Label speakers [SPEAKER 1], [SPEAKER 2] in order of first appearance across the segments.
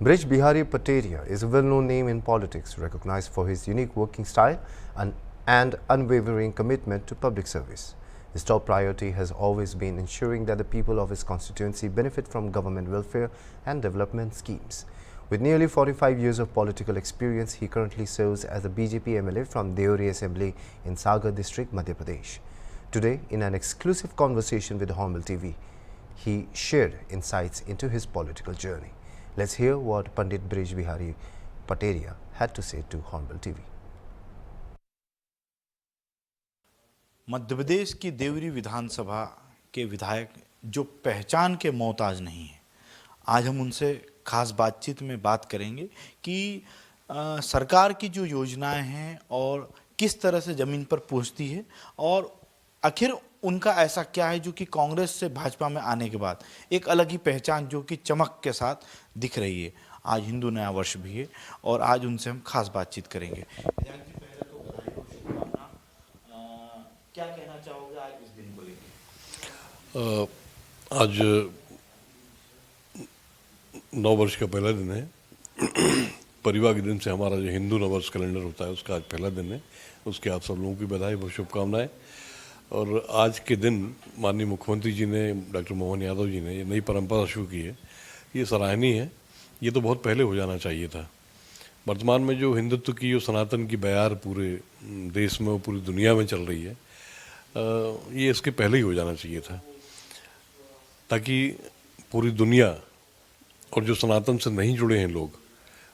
[SPEAKER 1] Brij Bihari Pateria is a well-known name in politics, recognized for his unique working style and unwavering commitment to public service. His top priority has always been ensuring that the people of his constituency benefit from government welfare and development schemes. With nearly 45 years of political experience, he currently serves as a BJP MLA from Deori Assembly in Sagar district, Madhya Pradesh. Today, in an exclusive conversation with Hornbill TV, he shared insights into his political journey. Let's hear what Pandit Brij Bihari Pateria had to say to Hornbill TV.
[SPEAKER 2] Madhya Pradesh की देवरी विधानसभा के विधायक जो पहचान के मोहताज नहीं हैं, आज हम उनसे खास बातचीत में बात करेंगे कि सरकार की जो योजनाएं हैं और किस तरह से ज़मीन पर पहुंचती है और आखिर उनका ऐसा क्या है जो कि कांग्रेस से भाजपा में आने के बाद एक अलग ही पहचान जो कि चमक के साथ दिख रही है। आज हिंदू नया वर्ष भी है और आज उनसे हम खास बातचीत करेंगे। क्या कहना चाहोगे आज इस दिन को लेकर?
[SPEAKER 3] आज नववर्ष का पहला दिन है। परिवार के दिन से हमारा जो हिंदू नववर्ष कैलेंडर होता है उसका आज पहला दिन है। उसके आप सब लोगों की बधाई और शुभकामनाएं। और आज के दिन माननीय मुख्यमंत्री जी ने, डॉक्टर मोहन यादव जी ने ये नई परंपरा शुरू की है, ये सराहनीय है। ये तो बहुत पहले हो जाना चाहिए था। वर्तमान में जो हिंदुत्व की, जो सनातन की बयार पूरे देश में और पूरी दुनिया में चल रही है, ये इसके पहले ही हो जाना चाहिए था, ताकि पूरी दुनिया और जो सनातन से नहीं जुड़े हैं लोग,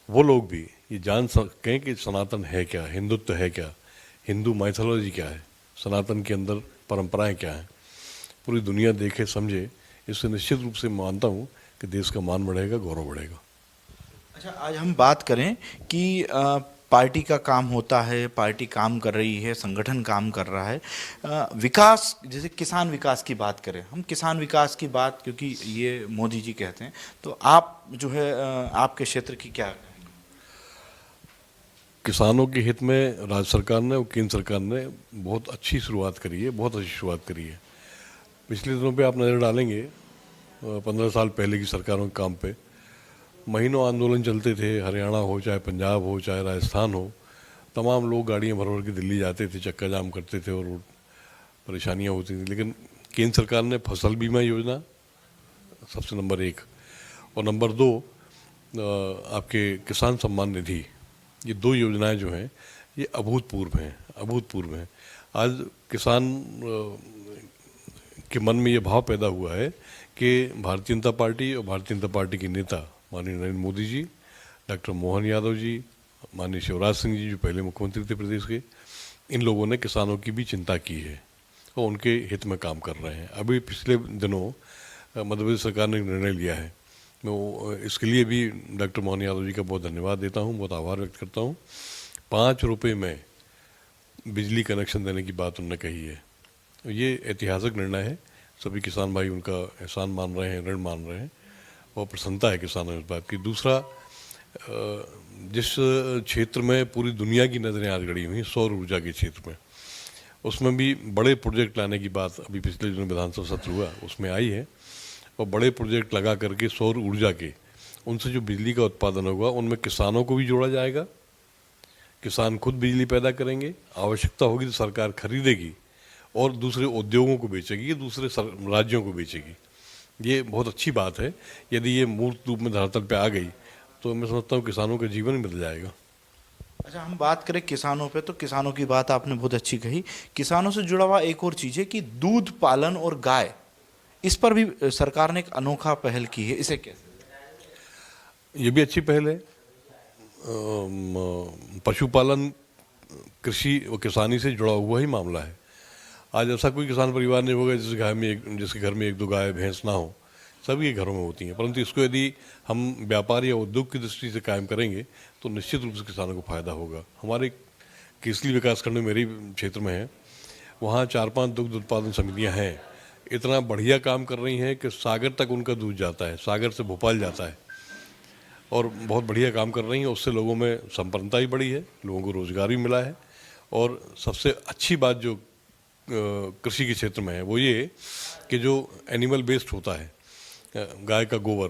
[SPEAKER 3] वो लोग भी ये जान सकें कि सनातन है क्या, हिंदुत्व है क्या, हिंदू माइथोलॉजी क्या है, सनातन के अंदर परंपराएं क्या हैं, पूरी दुनिया देखे समझे। इससे निश्चित रूप से मानता हूँ कि देश का मान बढ़ेगा, गौरव बढ़ेगा।
[SPEAKER 2] अच्छा, आज हम बात करें कि पार्टी का काम होता है, पार्टी काम कर रही है, संगठन काम कर रहा है, विकास, जैसे किसान विकास की बात करें, हम किसान विकास की बात, क्योंकि ये मोदी जी कहते हैं, तो आप जो है आपके क्षेत्र की क्या?
[SPEAKER 3] किसानों के हित में राज्य सरकार ने और केंद्र सरकार ने बहुत अच्छी शुरुआत करी है, बहुत अच्छी शुरुआत करी है। पिछले दिनों पे आप नज़र डालेंगे 15 साल पहले की सरकारों के काम पे महीनों आंदोलन चलते थे। हरियाणा हो, चाहे पंजाब हो, चाहे राजस्थान हो, तमाम लोग गाड़ियां भर भर के दिल्ली जाते थे, चक्का जाम करते थे और परेशानियां होती थी। लेकिन केंद्र सरकार ने फसल बीमा योजना सबसे नंबर 1 और नंबर 2 आपके किसान सम्मान निधि, ये 2 योजनाएं जो हैं ये अभूतपूर्व हैं। आज किसान के मन में ये भाव पैदा हुआ है कि भारतीय जनता पार्टी और भारतीय जनता पार्टी के नेता माननीय नरेंद्र मोदी जी, डॉक्टर मोहन यादव जी, माननीय शिवराज सिंह जी जो पहले मुख्यमंत्री थे प्रदेश के, इन लोगों ने किसानों की भी चिंता की है और उनके हित में काम कर रहे हैं। अभी पिछले दिनों मध्य प्रदेश सरकार ने निर्णय लिया है, मैं इसके लिए भी डॉक्टर मोहन यादव जी का बहुत धन्यवाद देता हूँ, बहुत आभार व्यक्त करता हूँ। 5 रुपये में बिजली कनेक्शन देने की बात उन्होंने कही है। ये ऐतिहासिक निर्णय है। सभी किसान भाई उनका एहसान मान रहे हैं, ऋण मान रहे हैं और प्रसन्नता है किसानों इस बात की। दूसरा, जिस क्षेत्र में पूरी दुनिया की नज़रें आज गड़ी हुई, सौर ऊर्जा के क्षेत्र में, उसमें भी बड़े प्रोजेक्ट लाने की बात अभी पिछले दिनों विधानसभा सत्र हुआ उसमें आई है। और बड़े प्रोजेक्ट लगा करके सौर ऊर्जा के, उनसे जो बिजली का उत्पादन होगा उनमें किसानों को भी जोड़ा जाएगा। किसान खुद बिजली पैदा करेंगे, आवश्यकता होगी तो सरकार खरीदेगी और दूसरे उद्योगों को बेचेगी, दूसरे राज्यों को बेचेगी। ये बहुत अच्छी बात है। यदि ये मूर्त रूप में धरातल पे आ गई तो मैं समझता हूँ किसानों का जीवन ही बदल जाएगा।
[SPEAKER 2] अच्छा, हम बात करें किसानों पे, तो किसानों की बात आपने बहुत अच्छी कही। किसानों से जुड़ा हुआ एक और चीज़ है कि दूध पालन और गाय, इस पर भी सरकार ने एक अनोखा पहल की है, इसे कैसे?
[SPEAKER 3] ये भी अच्छी पहल है। पशुपालन कृषि और किसानी से जुड़ा हुआ ही मामला है। आज ऐसा कोई किसान परिवार नहीं होगा जिसके घर में 1-2 गाय भैंस ना हो, सभी के घरों में होती हैं। परंतु इसको यदि हम व्यापार या उद्योग की दृष्टि से कायम करेंगे तो निश्चित रूप से किसानों को फायदा होगा। हमारे केसली विकासखंड में, मेरे क्षेत्र में है, वहाँ 4-5 दुग्ध उत्पादन समितियाँ हैं। इतना बढ़िया काम कर रही हैं कि सागर तक उनका दूध जाता है, सागर से भोपाल जाता है और बहुत बढ़िया काम कर रही हैं। उससे लोगों में संपन्नता भी बढ़ी है, लोगों को रोज़गार भी मिला है। और सबसे अच्छी बात जो कृषि के क्षेत्र में है वो ये कि जो एनिमल वेस्ट होता है, गाय का गोबर,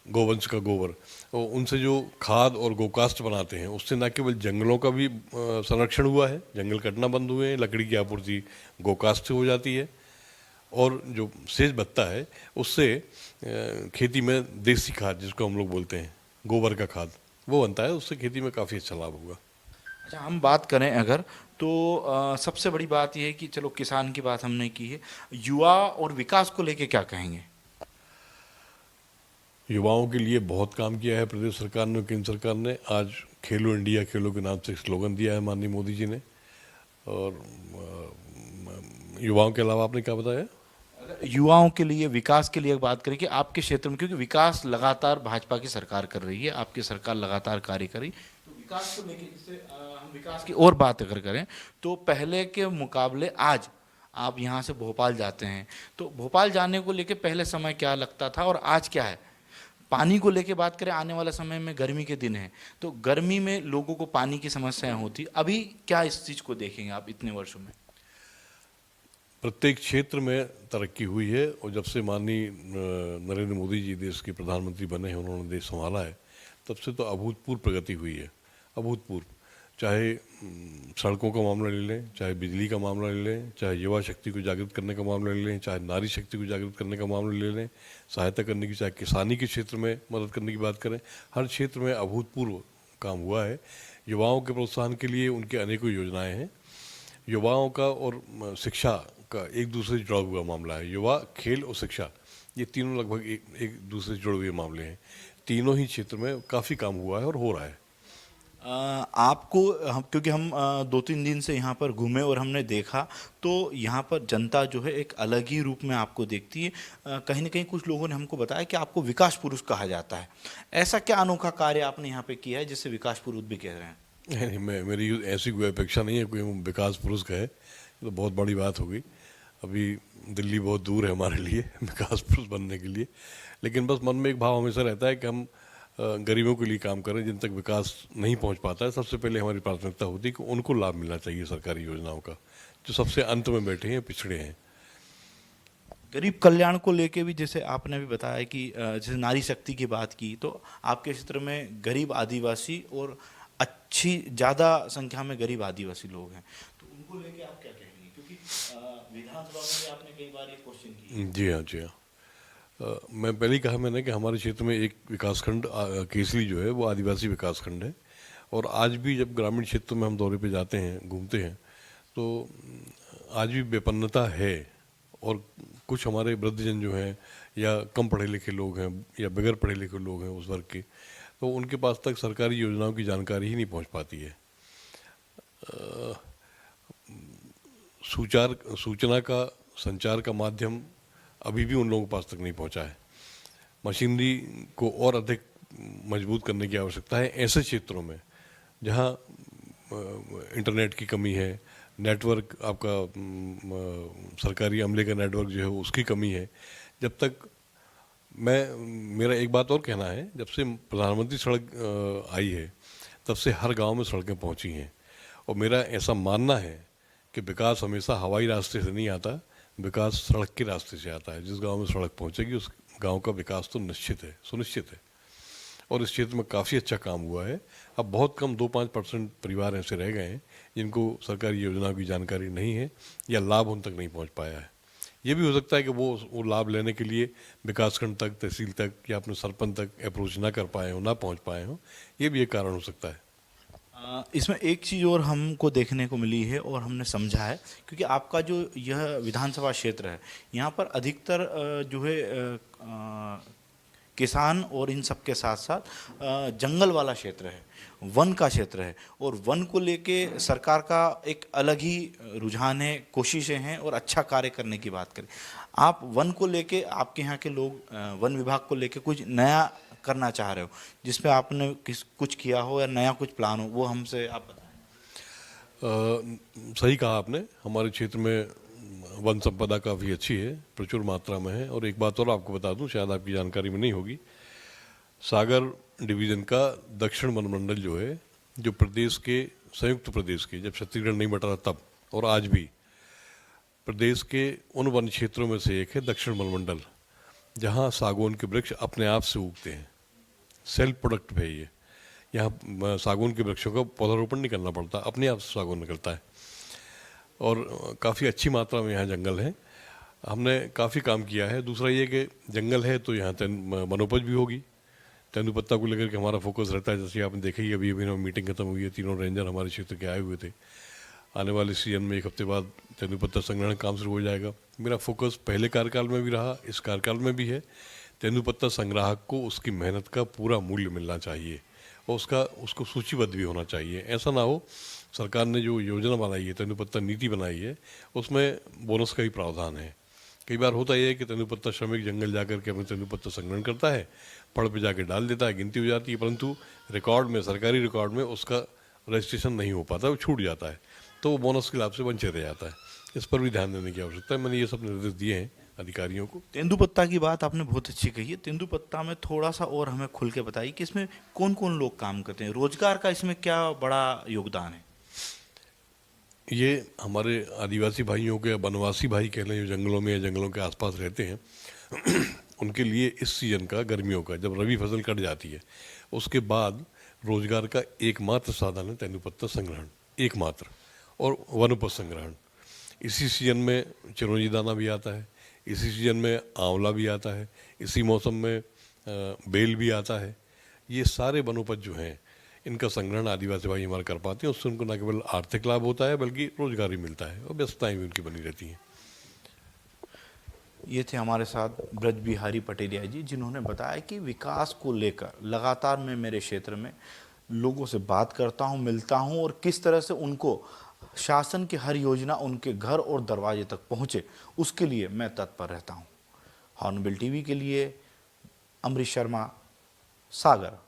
[SPEAKER 3] गोवंश का गोबर, और उनसे जो खाद और गोकास्ट बनाते हैं उससे न केवल जंगलों का भी संरक्षण हुआ है, जंगल कटना बंद हुए हैं, लकड़ी की आपूर्ति गोकास्ट से हो जाती है, और जो शेष बचता है उससे खेती में देसी खाद जिसको हम लोग बोलते हैं गोबर का खाद वो बनता है, उससे खेती में काफ़ी अच्छा लाभ होगा।
[SPEAKER 2] अच्छा, हम बात करें अगर तो सबसे बड़ी बात यह है कि चलो किसान की बात हमने की है, युवा और विकास को लेके क्या कहेंगे?
[SPEAKER 3] युवाओं के लिए बहुत काम किया है प्रदेश सरकार ने, केंद्र सरकार ने। आज खेलो इंडिया खेलो के नाम से एक स्लोगन दिया है माननीय मोदी जी ने। और युवाओं के अलावा आपने क्या बताया?
[SPEAKER 2] युवाओं के लिए, विकास के लिए बात करें कि आपके क्षेत्र में, क्योंकि विकास लगातार भाजपा की सरकार कर रही है, आपकी सरकार लगातार कार्य कर रही, तो विकास को लेकर जैसे हम विकास की और बात अगर करें तो पहले के मुकाबले आज आप यहाँ से भोपाल जाते हैं तो भोपाल जाने को लेकर पहले समय क्या लगता था और आज क्या है? पानी को लेके बात करें, आने वाला समय में गर्मी के दिन है तो गर्मी में लोगों को पानी की समस्याएं होती, अभी क्या इस चीज़ को देखेंगे आप इतने वर्षों में?
[SPEAKER 3] प्रत्येक क्षेत्र में तरक्की हुई है, और जब से माननीय नरेंद्र मोदी जी देश के प्रधानमंत्री बने हैं, उन्होंने देश संभाला है, तब से तो अभूतपूर्व प्रगति हुई है, अभूतपूर्व। चाहे सड़कों का मामला ले लें, चाहे बिजली का मामला ले लें, चाहे युवा शक्ति को जागृत करने का मामला ले लें, चाहे नारी शक्ति को जागृत करने का मामला ले लें, सहायता करने की, चाहे किसानी के क्षेत्र में मदद करने की बात करें, हर क्षेत्र में अभूतपूर्व काम हुआ है। युवाओं के प्रोत्साहन के लिए उनके अनेकों योजनाएं हैं। युवाओं का और शिक्षा का एक दूसरे से जुड़ा हुआ मामला है। युवा, खेल और शिक्षा, ये तीनों लगभग एक दूसरे से जुड़े हुए मामले हैं। तीनों ही क्षेत्र में काफ़ी काम हुआ है और हो रहा है।
[SPEAKER 2] आपको क्योंकि हम 2-3 दिन से यहाँ पर घूमे और हमने देखा तो यहाँ पर जनता जो है एक अलग ही रूप में आपको देखती है। कहीं ना कहीं कुछ लोगों ने हमको बताया कि आपको विकास पुरुष कहा जाता है। ऐसा क्या अनोखा कार्य आपने यहाँ पे किया है जिससे विकास पुरुष भी कह रहे हैं?
[SPEAKER 3] नहीं, मेरी ऐसी कोई अपेक्षा नहीं है कोई विकास पुरुष कहे, तो बहुत बड़ी बात होगी। अभी दिल्ली बहुत दूर है हमारे लिए विकास पुरुष बनने के लिए, लेकिन बस मन में एक भाव हमेशा रहता है कि हम गरीबों के लिए काम करें, जिन तक विकास नहीं पहुंच पाता है। सबसे पहले हमारी प्राथमिकता होती है कि उनको लाभ मिलना चाहिए सरकारी योजनाओं का, जो सबसे अंत में बैठे हैं, पिछड़े हैं।
[SPEAKER 2] गरीब कल्याण को लेके भी जैसे आपने भी बताया कि जैसे नारी शक्ति की बात की, तो आपके क्षेत्र में गरीब आदिवासी और अच्छी ज़्यादा संख्या में गरीब आदिवासी लोग हैं, तो उनको लेके आप क्या कहेंगे? क्योंकि विधानसभा में भी आपने कई बार ये क्वेश्चन किया।
[SPEAKER 3] जी हाँ, जी हाँ। मैं पहले ही कहा मैंने कि हमारे क्षेत्र में एक विकासखंड केसली जो है वो आदिवासी विकासखंड है, और आज भी जब ग्रामीण क्षेत्र में हम दौरे पे जाते हैं, घूमते हैं, तो आज भी विपन्नता है। और कुछ हमारे वृद्धजन जो हैं या कम पढ़े लिखे लोग हैं या बगैर पढ़े लिखे लोग हैं उस वर्ग के, तो उनके पास तक सरकारी योजनाओं की जानकारी ही नहीं पहुंच पाती है। सूचना का, संचार का माध्यम अभी भी उन लोगों के पास तक नहीं पहुंचा है। मशीनरी को और अधिक मजबूत करने की आवश्यकता है ऐसे क्षेत्रों में जहां इंटरनेट की कमी है, नेटवर्क आपका सरकारी अमले का नेटवर्क जो है उसकी कमी है। जब तक मेरा एक बात और कहना है, जब से प्रधानमंत्री सड़क आई है तब से हर गांव में सड़कें पहुंची हैं, और मेरा ऐसा मानना है कि विकास हमेशा हवाई रास्ते से नहीं आता, विकास सड़क के रास्ते से आता है। जिस गांव में सड़क पहुंचेगी उस गांव का विकास तो निश्चित है, सुनिश्चित है। और इस क्षेत्र में काफ़ी अच्छा काम हुआ है। अब बहुत कम 2-5% परिवार ऐसे रह गए हैं जिनको सरकारी योजनाओं की जानकारी नहीं है या लाभ उन तक नहीं पहुंच पाया है। ये भी हो सकता है कि वो लाभ लेने के लिए विकासखंड तक, तहसील तक या अपने सरपंच तक अप्रोच ना कर पाए हों, ना पहुंच पाए हों। ये भी एक कारण हो सकता है।
[SPEAKER 2] इसमें एक चीज़ और हमको देखने को मिली है और हमने समझा है, क्योंकि आपका जो यह विधानसभा क्षेत्र है यहाँ पर अधिकतर जो है किसान और इन सब के साथ साथ जंगल वाला क्षेत्र है, वन का क्षेत्र है, और वन को लेके सरकार का एक अलग ही रुझान है, कोशिशें हैं और अच्छा कार्य करने की बात करें। आप वन को लेके, आपके यहाँ के लोग वन विभाग को लेके कुछ नया करना चाह रहे हो जिसमें आपने कुछ किया हो या नया कुछ प्लान हो, वो हमसे आप बताएं।
[SPEAKER 3] सही कहा आपने, हमारे क्षेत्र में वन संपदा काफ़ी अच्छी है, प्रचुर मात्रा में है। और एक बात और आपको बता दूं, शायद आपकी जानकारी में नहीं होगी, सागर डिवीज़न का दक्षिण वनमंडल जो है, जो प्रदेश के, संयुक्त प्रदेश के, जब छत्तीसगढ़ नहीं बटा था तब और आज भी प्रदेश के उन वन क्षेत्रों में से एक है दक्षिण वनमंडल, जहाँ सागौन के वृक्ष अपने आप से उगते हैं। सेल्फ प्रोडक्टिव है ये। यहाँ सागौन के वृक्षों का पौधारोपण नहीं करना पड़ता, अपने आप सागौन निकलता है और काफ़ी अच्छी मात्रा में यहाँ जंगल है। हमने काफ़ी काम किया है। दूसरा ये कि जंगल है तो यहाँ वनोपज भी होगी। तेंदुपत्ता को लेकर के हमारा फोकस रहता है। जैसे आपने देखा ही अभी मीटिंग खत्म हुई है, तीनों रेंजर हमारे क्षेत्र के आए हुए थे। आने वाले सीजन में 1 हफ्ते बाद तेंदुपत्ता संग्रहण काम शुरू हो जाएगा। मेरा फोकस पहले कार्यकाल में भी रहा, इस कार्यकाल में भी है। तेंदुपत्ता संग्राहक को उसकी मेहनत का पूरा मूल्य मिलना चाहिए और उसको सूचीबद्ध भी होना चाहिए। ऐसा ना हो, सरकार ने जो योजना बनाई है, तेंदुपत्ता नीति बनाई है, उसमें बोनस का ही प्रावधान है। कई बार होता यह है कि तेंदुपत्ता श्रमिक जंगल जाकर के अपने तेंदुपत्ता संग्रहण करता है, पड़ पे जाके डाल देता है, गिनती हो जाती है, परंतु रिकॉर्ड में, सरकारी रिकॉर्ड में उसका रजिस्ट्रेशन नहीं हो पाता, वो छूट जाता है, तो वो बोनस के लाभ से वंचित रह जाता है। इस पर भी ध्यान देने की आवश्यकता है। मैंने ये सब निर्देश दिए हैं अधिकारियों को।
[SPEAKER 2] तेंदुपत्ता की बात आपने बहुत अच्छी कही है। तेंदुपत्ता में थोड़ा सा और हमें खुल के बताइए कि इसमें कौन कौन लोग काम करते हैं, रोजगार का इसमें क्या बड़ा योगदान है?
[SPEAKER 3] ये हमारे आदिवासी भाइयों के, वनवासी भाई कह लें, जो जंगलों में या जंगलों के आसपास रहते हैं उनके लिए इस सीजन का, गर्मियों का, जब रबी फसल कट जाती है उसके बाद रोजगार का एकमात्र साधन है तेंदुपत्ता संग्रहण, एकमात्र, और वनोपज संग्रहण। इसी सीजन में चिरौंजी दाना भी आता है, इसी सीजन में आंवला भी आता है, इसी मौसम में बेल भी आता है। ये सारे वनोपज जो हैं, इनका संग्रहण आदिवासी भाई हमारे कर पाते हैं। उससे उनको न केवल आर्थिक लाभ होता है बल्कि रोजगार भी मिलता है और व्यस्तताएं भी उनकी बनी रहती हैं।
[SPEAKER 2] ये थे हमारे साथ ब्रज बिहारी पटेलिया जी, जिन्होंने बताया कि विकास को लेकर लगातार मैं मेरे क्षेत्र में लोगों से बात करता हूं, मिलता हूं और किस तरह से उनको शासन की हर योजना उनके घर और दरवाजे तक पहुंचे, उसके लिए मैं तत्पर रहता हूं। हॉर्नबिल टीवी के लिए अमरीश शर्मा, सागर।